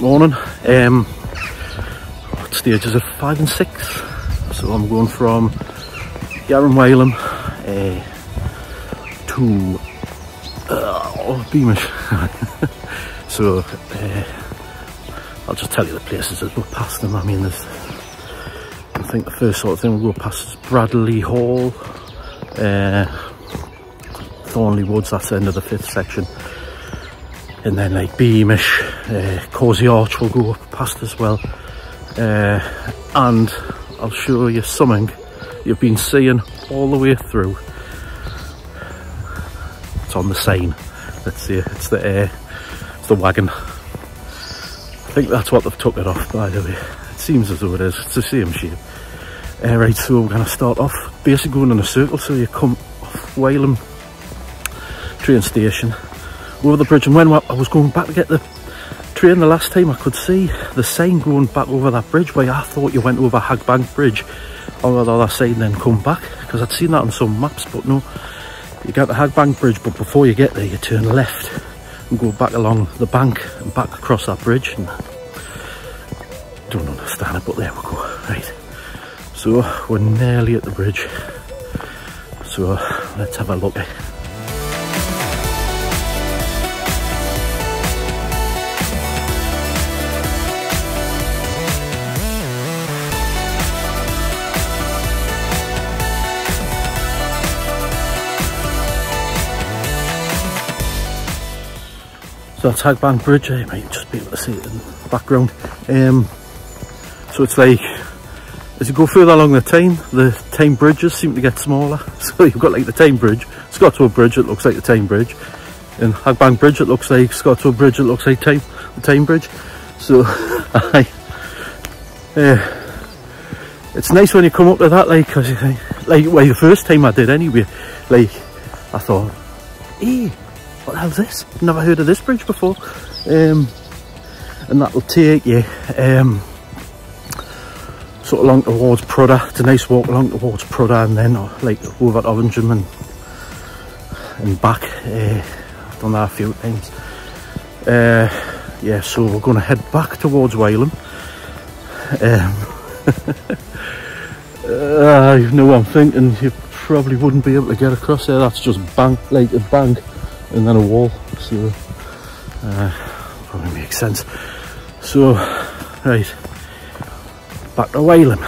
morning. What stages of 5 and 6? So I'm going from Wylam to Beamish. So I'll just tell you the places as we pass them. I mean, I think the first sort of thing we'll go past is Bradley Hall, Thornley Woods, that's the end of the 5th section. And then like Beamish, Causey Arch will go up past as well. And I'll show you something you've been seeing all the way through. It's on the sign. Let's see, it's the wagon. I think that's what they've took it off, by the way. It seems as though it is. It's the same shape. Right, so we're going to start off basically going in a circle. So you come off Wylam train station, over the bridge, and when I was going back to get the train the last time, I could see the sign going back over that bridge, where I thought you went over Hagg Bank Bridge on the other side and then come back, because I'd seen that on some maps. But no, you get the Hagg Bank Bridge, but before you get there you turn left and go back along the bank and back across that bridge. And don't understand it, but there we go. Right, so we're nearly at the bridge, so let's have a look. So that's Hagg Bank Bridge. You might just be able to see it in the background. So it's like, as you go further along the Tyne bridges seem to get smaller. So you've got like the Tyne Bridge, Scottswood Bridge, it looks like the Tyne Bridge. And Hagg Bank Bridge, it looks like Scottswood Bridge, it looks like the Tyne Bridge. So it's nice when you come up to that, like, because you think, like, well, the first time I did anyway, like, I thought, hey, what the hell's this? Never heard of this bridge before. And that'll take you sort of along towards Prudder. It's a nice walk along towards Prudder, and then like over at Ovensham and back. I've done that a few times. Yeah, so we're going to head back towards Wylam. I know I'm thinking you probably wouldn't be able to get across there. That's just bank, like a bank and then a wall, so probably makes sense. So right, back to Wylam.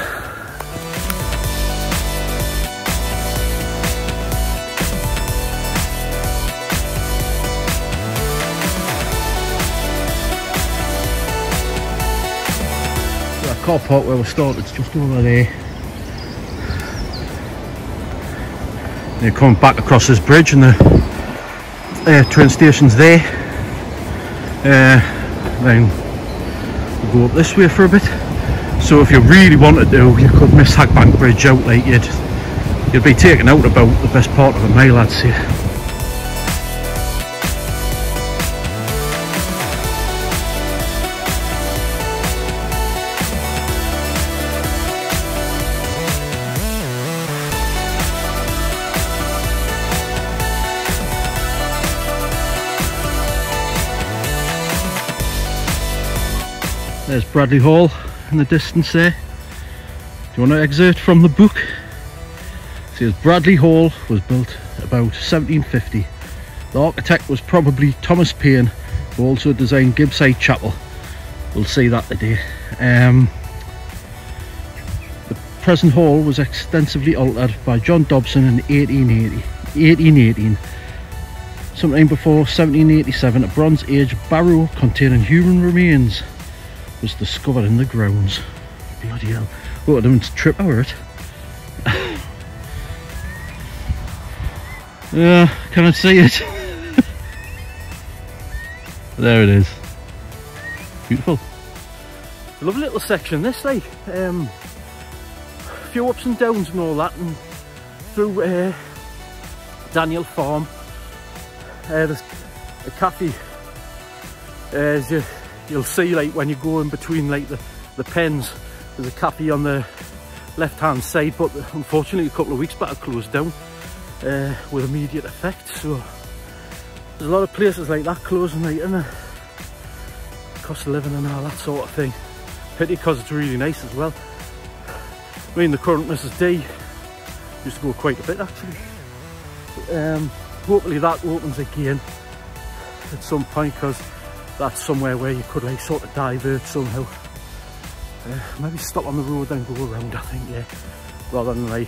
That car park where we started, it's just over there. You're coming back across this bridge, and the train station's there. Then we'll go up this way for a bit. So if you really wanted to, you could miss Hagg Bank Bridge out. Like you'd be taken out about the best part of a mile, I'd say. There's Bradley Hall in the distance there. Do you want to excerpt from the book? It says Bradley Hall was built about 1750. The architect was probably Thomas Paine, who also designed Gibbside Chapel. We'll see that today. The present hall was extensively altered by John Dobson in 1818. Sometime before 1787, a Bronze Age barrow containing human remains was discovered in the grounds. Bloody hell. Oh, I didn't trip over it. Can I see it? There it is. Beautiful. Lovely little section this, like. A few ups and downs and all that, and through Daniel Farm. There's a cafe. You'll see, like, when you go in between like the pens, there's a cafe on the left hand side, but unfortunately a couple of weeks back it closed down with immediate effect. So there's a lot of places like that closing, like, in the cost of living and all that sort of thing. Pity, because it's really nice as well. I mean, the current Mrs. D used to go quite a bit actually. Hopefully that opens again at some point, because that's somewhere where you could like sort of divert somehow. Maybe stop on the road then go around, I think, yeah, rather than like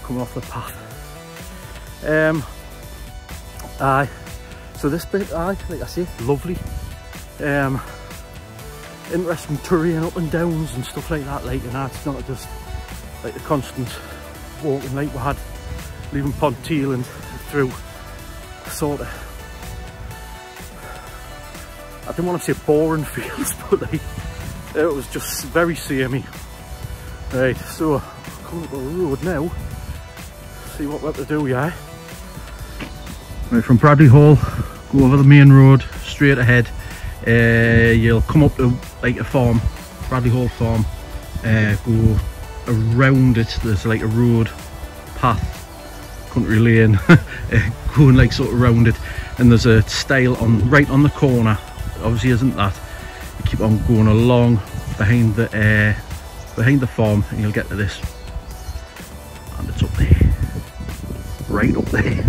coming off the path. Aye, so this bit, aye, like I say, lovely. Interesting terrain, up and downs and stuff like that, like, you know, it's not just like the constant walking like we had leaving Ponteal and through sort of, I didn't want to say boring fields, but like it was just very samey. Right, so coming up the road now, see what we're to do, yeah. Right, from Bradley Hall, go over the main road, straight ahead. You'll come up to like a farm, Bradley Hall farm, go around it, there's like a road, path, country lane, going like sort of around it, and there's a stile on right on the corner, obviously isn't that, you keep on going along behind the farm and you'll get to this, and it's up there, right up there.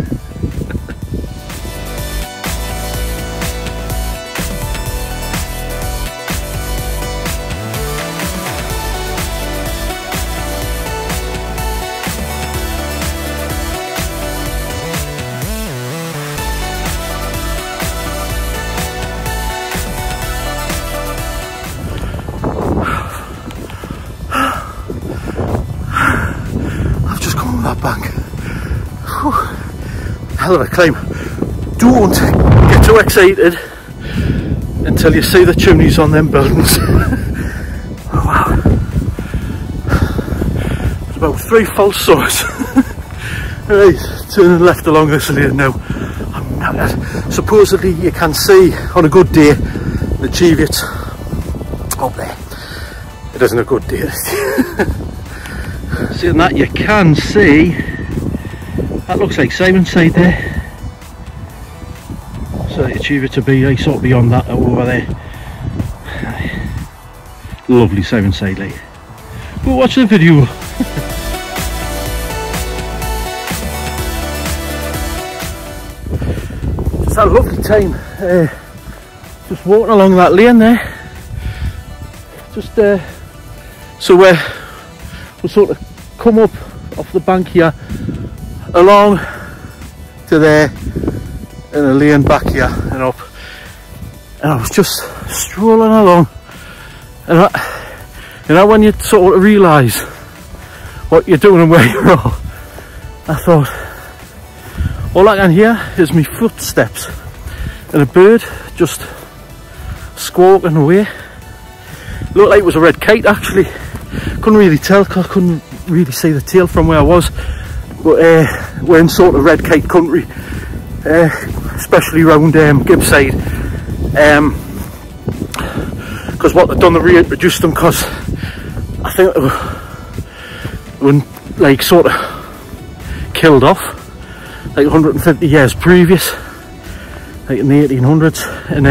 Bank. Whew. Hell of a climb. Don't get too excited until you see the chimneys on them buildings. Oh, wow. There's about 3 false summits. Right, turning left along this lane now. Supposedly you can see on a good day the Cheviot up there. It isn't a good day. Seeing that, you can see that looks like Sunniside there, so achieve it to be like sort of beyond that over there. Lovely Sunniside, like. But watch the video. Just had a lovely time just walking along that lane there, just so we'll sort of come up off the bank here along to there and a lane back here and up, and I was just strolling along, and you know when you sort of realise what you're doing and where you're at, I thought all I can hear is my footsteps and a bird just squawking away. Looked like it was a red kite actually, couldn't really tell because I couldn't really see the tail from where I was, but we're in sort of red kite country, especially around Gibbside, because what they've done, they reintroduced them, because I think they were like sort of killed off like 150 years previous, like in the 1800s, and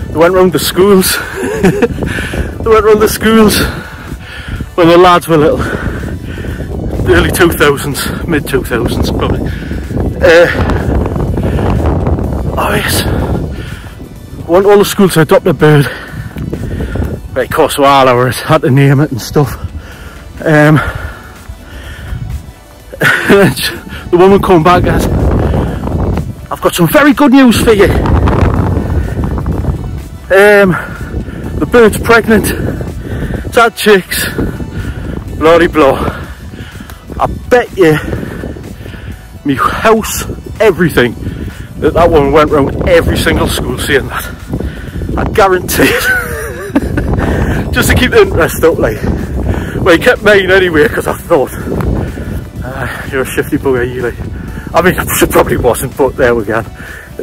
they went round the schools. They went round the schools when the lads were little, early 2000s, mid 2000s probably. Oh yes, I want all the schools to adopt a bird. Right, of course, while I had to name it and stuff. The woman come back and said, "I've got some very good news for you. The bird's pregnant, it's had chicks, blah de blah. I bet you me house, everything, that woman went round every single school saying that. I guarantee it." Just to keep the interest up, like. Well, he kept mine anyway, because I thought, you're a shifty bugger, you, like. I mean, she probably wasn't, but there we go.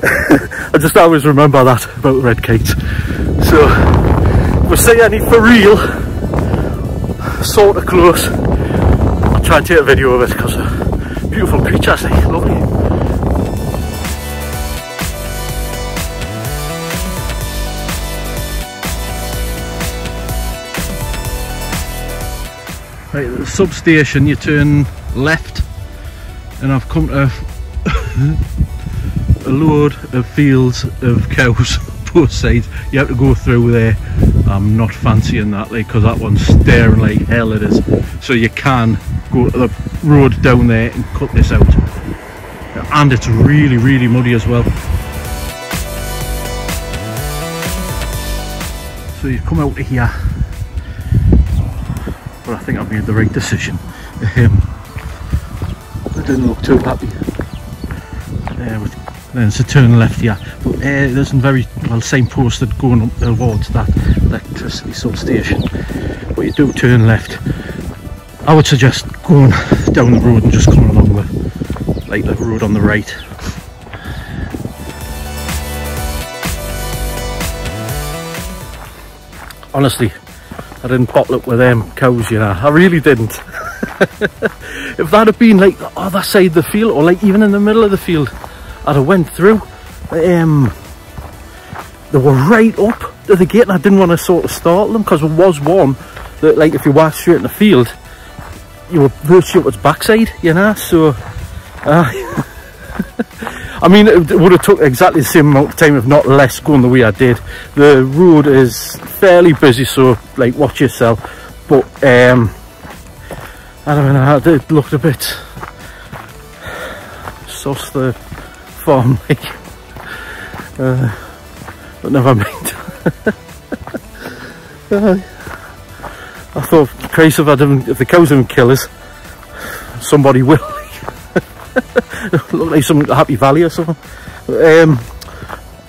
I just always remember that about red kites. So, if we see any for real, sort of close, I'll try and take a video of it, because beautiful creatures, like, lovely. Right, at the substation you turn left, and I've come to a load of fields of cows both sides. You have to go through there. I'm not fancying that, like, because that one's staring like hell it is. So you can go to the road down there and cut this out. And it's really, really muddy as well. So you come out of here. But I think I've made the right decision. I didn't look too happy. Then it's a turn left here, but there isn't very well signposted going up towards that electricity substation. But you do turn left. I would suggest going down the road and just coming along the road on the right. Honestly, I didn't bottle up with them cows, you know. I really didn't. If that had been like the other side of the field, or like even in the middle of the field, I'd have went through. They were right up to the gate, and I didn't want to sort of startle them, because there was one that, like, if you walked straight in the field, you were virtually up its backside, you know. So I mean, it would have took exactly the same amount of time, if not less, going the way I did. The road is fairly busy, so like, watch yourself. But I don't know, it looked a bit sus, the farm, like, but never mind. I thought, Christ, if the cows didn't kill us, somebody will. Look like some Happy Valley or something.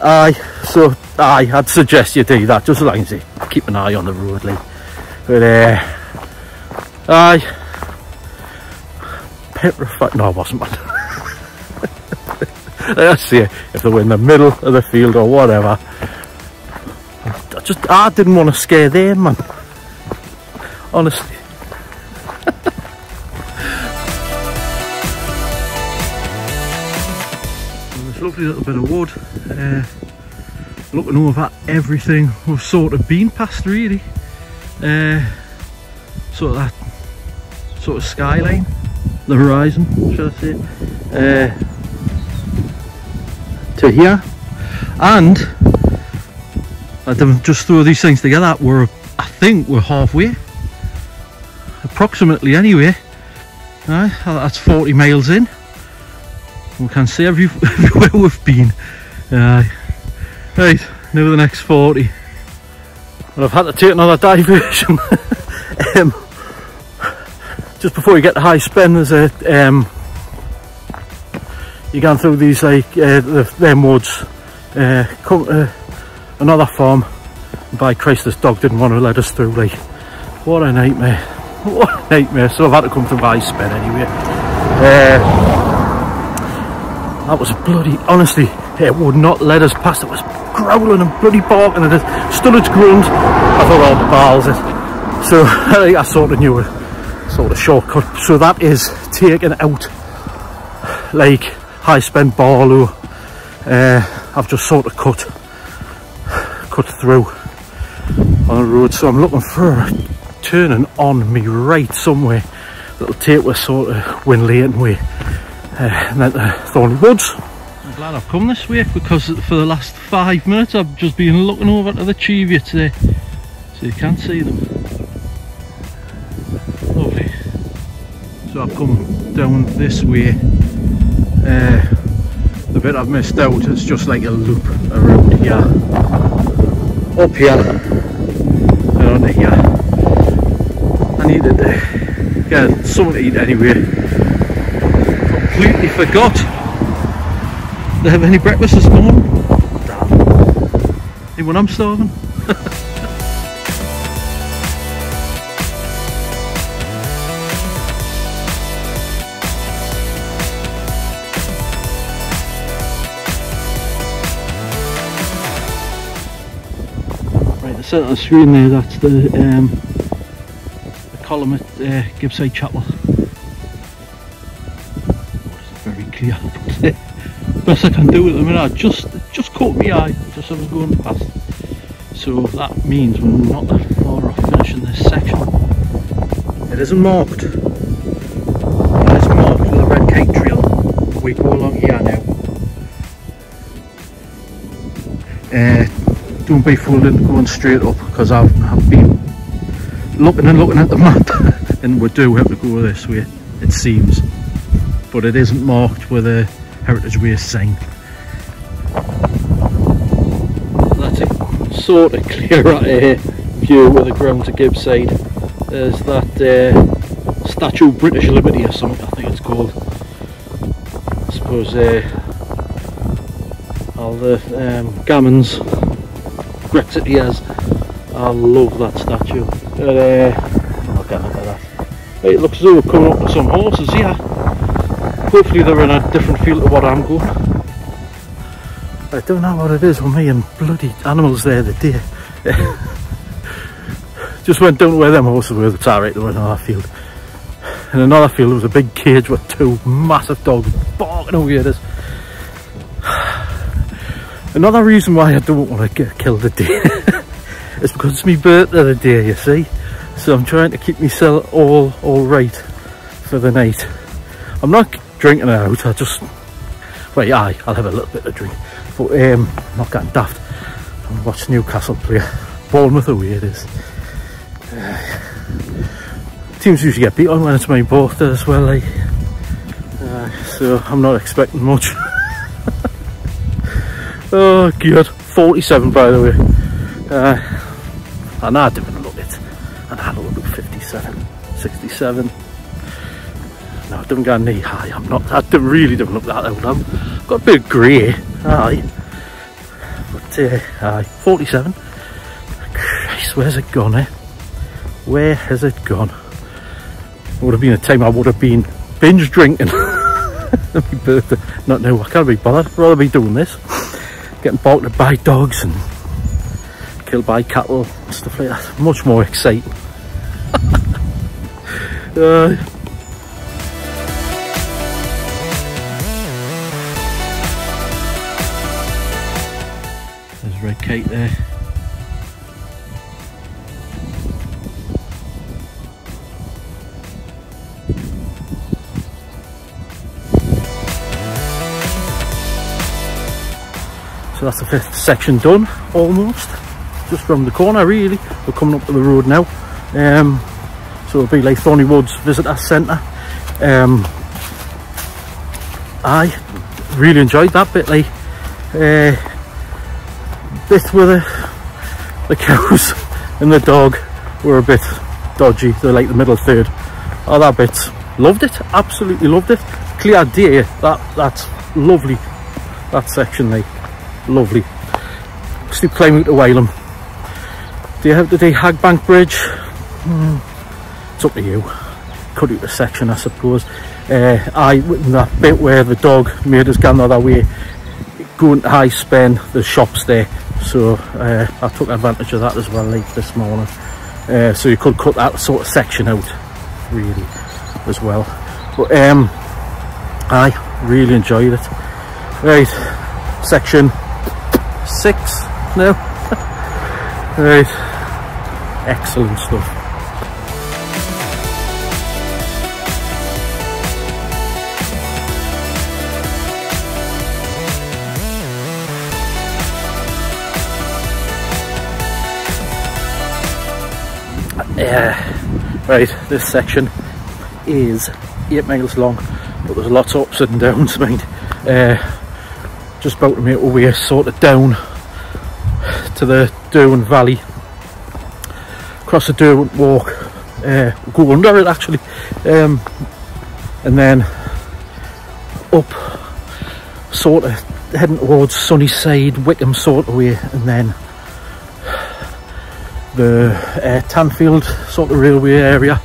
I'd suggest you do that, just as long as you keep an eye on the road, like. But petrified. No, I wasn't, man. I see, if they were in the middle of the field or whatever, I didn't want to scare them, man. Honestly. Lovely little bit of wood, looking over everything we've sort of been past, really. Sort of that sort of skyline, the horizon, should I say, to here. And I just throw these things together, I think we're halfway, approximately, anyway. That's 40 miles in. We can see everywhere we've been. Right, now the next 40. And I've had to take another diversion. Just before you get to High Spen, there's a you're going through these, like, them woods, come to another farm. And by Christ, this dog didn't want to let us through. Like, what a nightmare! What a nightmare! So I've had to come through High Spen anyway. That was honestly, it would not let us past. It was growling and bloody barking, and it stood its ground. I thought, oh, the balls it. So I sort of knew a sort of shortcut. So that is taken out, like, High Spen Barlow. I've just sort of cut through on the road. So I'm looking for turning on me right somewhere that'll take us sort of Winlayton way. And then to Thornley Woods. I'm glad I've come this way, because for the last 5 minutes I've just been looking over to the Cheviots there, so you can't see them. Lovely. So I've come down this way. The bit I've missed out is just like a loop around here, up here, and onto here. I needed to get something to eat anyway. Completely forgot to have any breakfast this morning. Damn. Even when I'm starving. Right, the centre of the screen there, that's the column at Gibbside Chapel. Clear, but best I can do at the minute, just caught my eye just as I was going past. So that means we're not that far off finishing this section. It isn't marked. It is marked with a red kite trail. We go along here now. Don't be fooled into going straight up, because I've been looking at the map and we do have to go this way, it seems, but it isn't marked with a Heritage Way sign. That's a sort of clearer view of the grounds at Gibbside. There's that Statue of British Liberty or something, I think it's called. I suppose all the gammons, Brexiteers, I love that statue. But I'll get into that. It looks as though we're coming up with some horses here. Hopefully they're in a different field to what I'm going. I don't know what it is with me and bloody animals there the day. Just went down to where them horses were. It's alright, they were in another field. In another field there was a big cage with two massive dogs barking away at us. Another reason why I don't want to get killed today is because it's my birthday today, you see. So I'm trying to keep myself all right for the night. I'm not drinking it out, I just, well, yeah, I'll have a little bit of drink, but I'm not getting daft. I'll watch Newcastle play Bournemouth away it is. Teams usually get beat on when it's my birthday as well, like. So I'm not expecting much. Oh god, 47 by the way. And I didn't look it. And I look at 57, 67. No, I don't get knee high. I'm not. I really don't look that old. I've got a bit of grey. Aye. But aye, 47. Christ, where's it gone? Where has it gone? Would have been a time I would have been binge drinking. My birthday. Not now. I can't be bothered. I'd rather be doing this. Getting barked at by dogs and killed by cattle and stuff like that. Much more exciting. There's Red Kite there. So that's the 5th section done, almost. Just round the corner really. We're coming up to the road now. So it'll be like Thornley Woods Visitors Centre. I really enjoyed that bit, like bit where the cows and the dog were a bit dodgy. They're like the middle third. Oh, that bit, loved it, absolutely loved it. Clear day, that's lovely. That section, like, lovely. Still climbing to Wylam. Do you have to do Hagg Bank Bridge? It's up to you. Cut out the section, I suppose. That bit where the dog made us go the other way, going to High Spen, the shops there. So I took advantage of that as well, like this morning. So you could cut that sort of section out, really, as well. But I really enjoyed it. Right, section 6 now. Right, excellent stuff. Right, this section is 8 miles long, but there's lots of ups and downs, mind. Just about to make our way sort of down to the Derwent Valley, across the Derwent Walk, go under it actually, and then up, sort of heading towards Sunniside, Wylam sort of way, and then the Tanfield sort of railway area,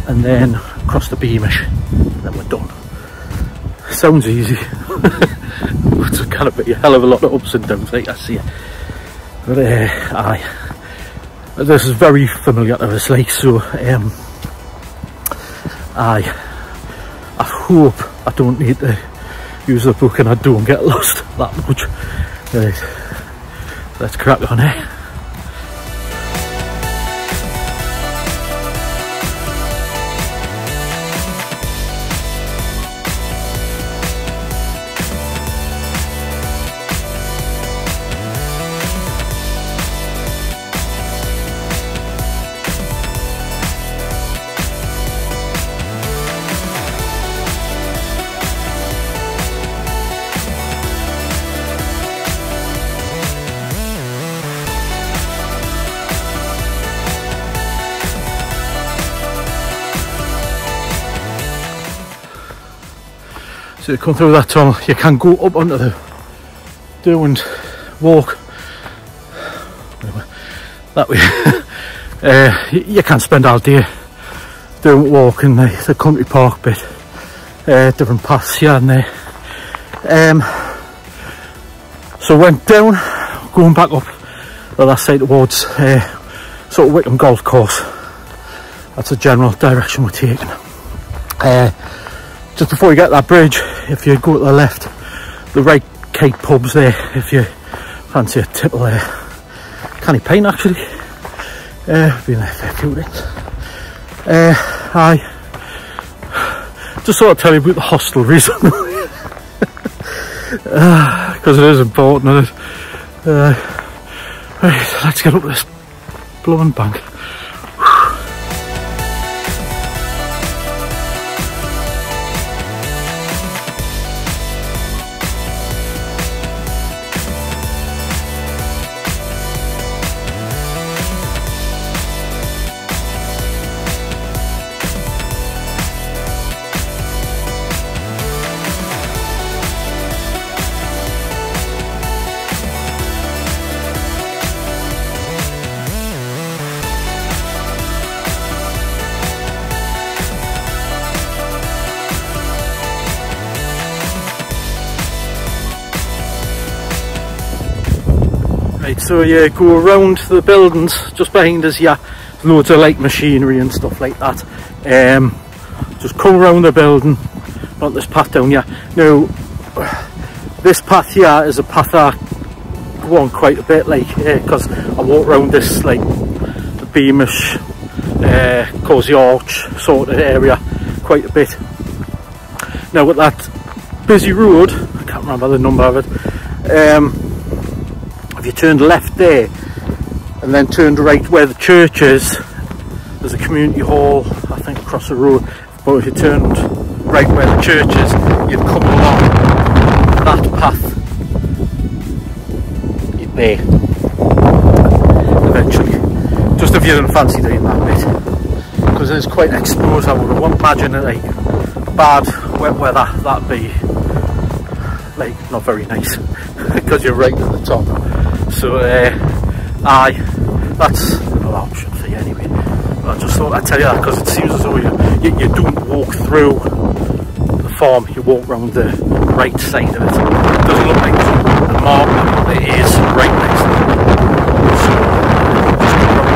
and then across the Beamish, and then we're done. Sounds easy. It's kind of a hell of a lot of ups and downs, like I see it. But aye, this is very familiar to us, like, so I hope I don't need to use the book and I don't get lost that much. Right, let's crack on, So you come through that tunnel, you can go up onto the Derwent walk that way. You can spend all day doing walking the country park bit, different paths here and there. So went down, going back up the last side towards sort of Wylam Golf Course. That's the general direction we're taking. Just before you get that bridge, if you go to the left, the right Kate pub's there if you fancy a tipple canny pint actually. Been there for a few days. I just sort of tell you about the hostelries because it is important, isn't it? Right, let's get up this blowing bank. Right, so you go around the buildings just behind us here, there's loads of like machinery and stuff like that. Just come around the building, not this path down here. Now, this path here is a path I go on quite a bit, like, because I walk around this, like, the Beamish, Causey Arch sort of area quite a bit. Now with that busy road, I can't remember the number of it, if you turned left there and then turned right where the church is, there's a community hall I think across the road, but if you turned right where the church is, you'd come along that path there eventually, just if you didn't fancy doing that bit, because it's quite exposed. I would imagine it like bad wet weather, that'd be like not very nice because you're right at the top. So aye, that's another option for you anyway. But I just thought I'd tell you that because it seems as though you don't walk through the farm, you walk round the right side of it. It doesn't look like the mark, but it is right next to it. So just go around.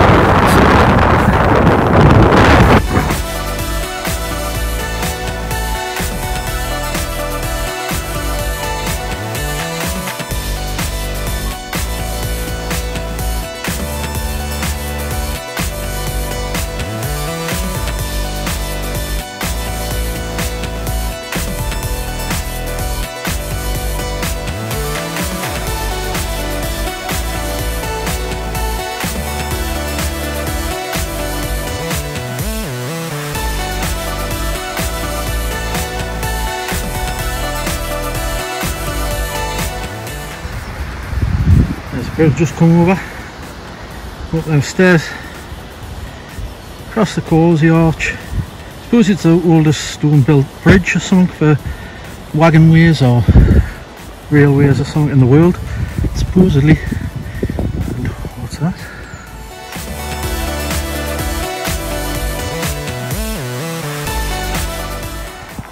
We'll just come over, up those stairs, across the Causey Arch. I suppose it's the oldest stone built bridge or something for wagonways or railways or something in the world, supposedly. And what's that?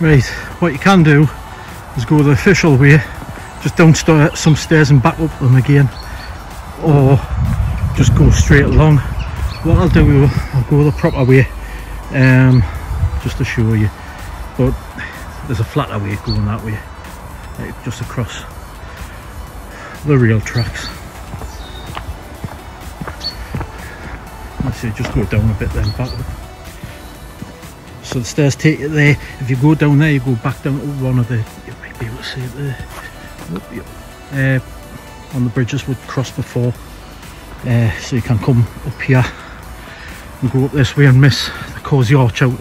Right, what you can do is go the official way, just don't start some stairs and back up them again, or just go straight along. What I'll do, I'll go the proper way, just to show you, but there's a flatter way going that way, like just across the rail tracks. Let's see, just go down a bit then back up. So the stairs take you there. If you go down there, you go back down to one of the, you might be able to see it there, on the bridges we'd crossed before, so you can come up here and go up this way and miss the Causey Arch out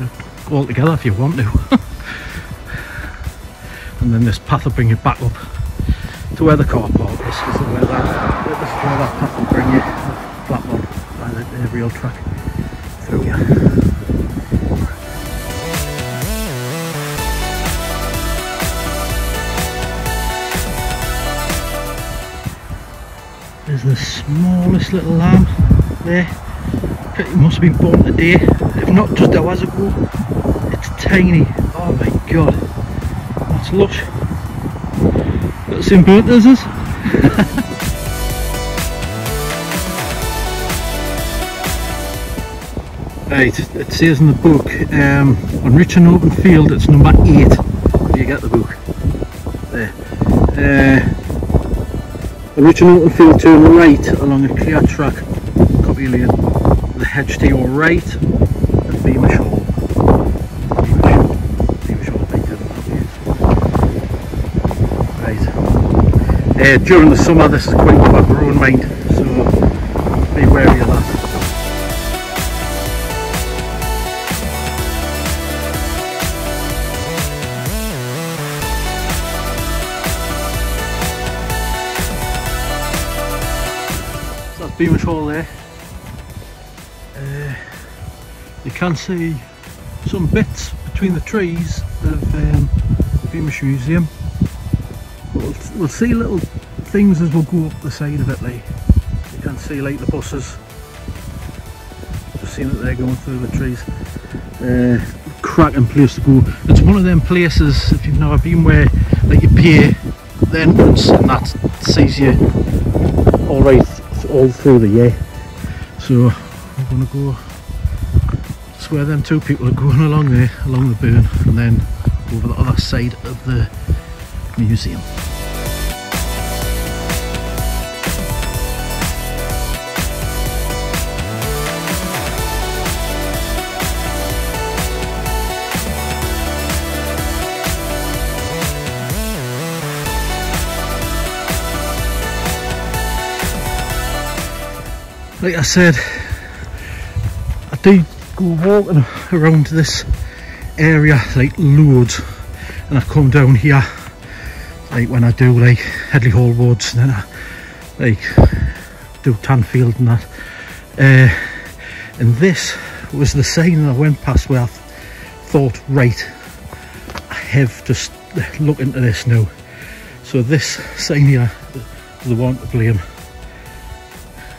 altogether if you want to. And then this path will bring you back up to where the car park is. This is where that path will bring you, that flat one by the rail track through here. the smallest little lamb there. It must have been born today, if not just hours ago. It's tiny. Oh my god, that's lush. Got the same bird as us. Right, it says in the book, on rich and open field it's number 8. You get the book. There. On rich and open field turn right along a clear track, copy lane. The hedge to your right at Beamish Hall. Beamish Hall, right. During the summer this is quite overgrown, mind, so be wary of that. So that's Beamish Hall there. You can see some bits between the trees of the Beamish Museum. We'll see little things as we'll go up the side of it. Like you can see, like the buses. Just seeing that they're going through the trees. Cracking place to go. It's one of them places, if you've never been, where like you pay the entrance and that sees you all through the year. So we're going to go. That's where them two people are going along there, along the burn, and then over the other side of the museum. Like I said, I do go walking around this area like loads, and I come down here like when I do like Headley Hall Woods, and then I like do Tanfield and that, and this was the sign that I went past where I thought, right, I have to look into this now. So this sign here is the one to blame,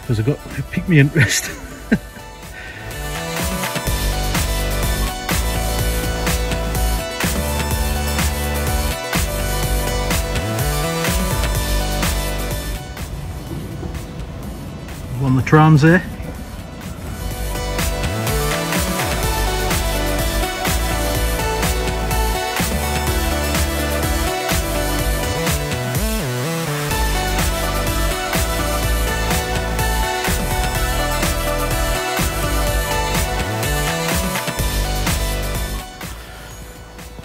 because it piqued my interest. On the trams there.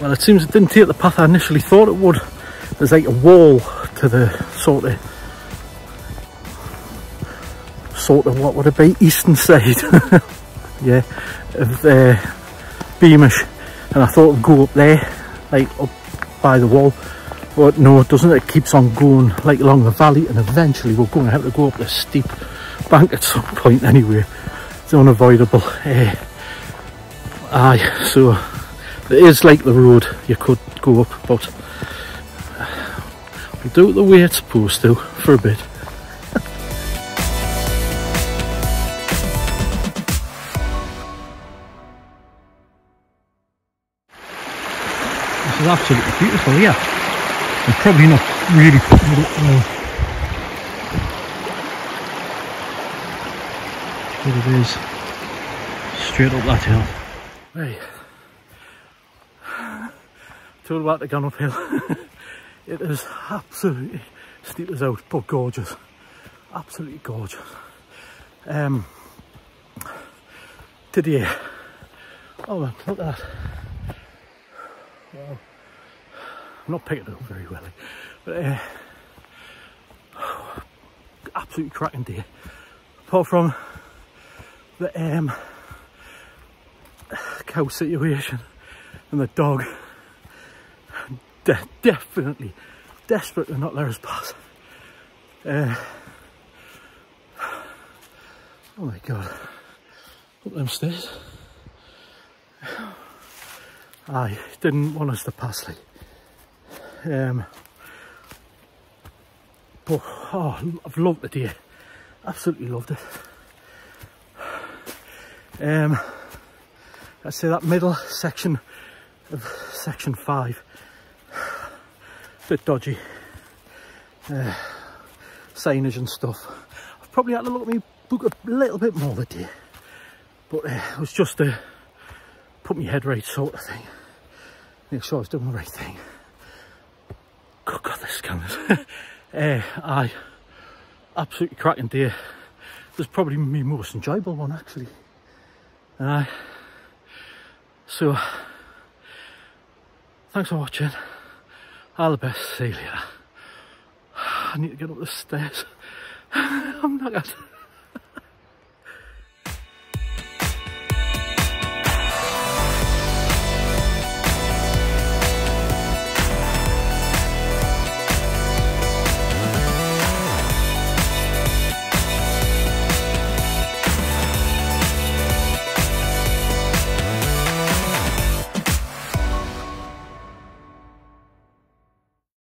Well, it seems it didn't take the path I initially thought it would. There's like a wall to the sort of what would it be, eastern side yeah, of Beamish, and I thought it'd go up there, like up by the wall, but no it doesn't. It keeps on going like along the valley, and eventually we're going to have to go up this steep bank at some point anyway. It's unavoidable. Aye, so it is like the road you could go up, but we'll do it the way it's supposed to for a bit. It's absolutely beautiful here. I'm probably not really putting it up well, but it is straight up that hill. Right, told about to go uphill. It is absolutely steep as out, but gorgeous, absolutely gorgeous. Today, oh man, look at that. Wow. I'm not picking it up very well, but absolutely cracking day. Apart from the cow situation and the dog, definitely desperate to not let us pass. Oh my god, up them stairs. I didn't want us to pass, like, but oh, I've loved the day. Absolutely loved it. I'd say that middle section of section 5, a bit dodgy. Signage and stuff. I've probably had to look at my book a little bit more today, but it was just to put my head right sort of thing, make sure I was doing the right thing. Good God, this cameras. I absolutely cracking day. This is probably my most enjoyable one actually. So thanks for watching. All the best. See you later. I need to get up the stairs. I'm knackered.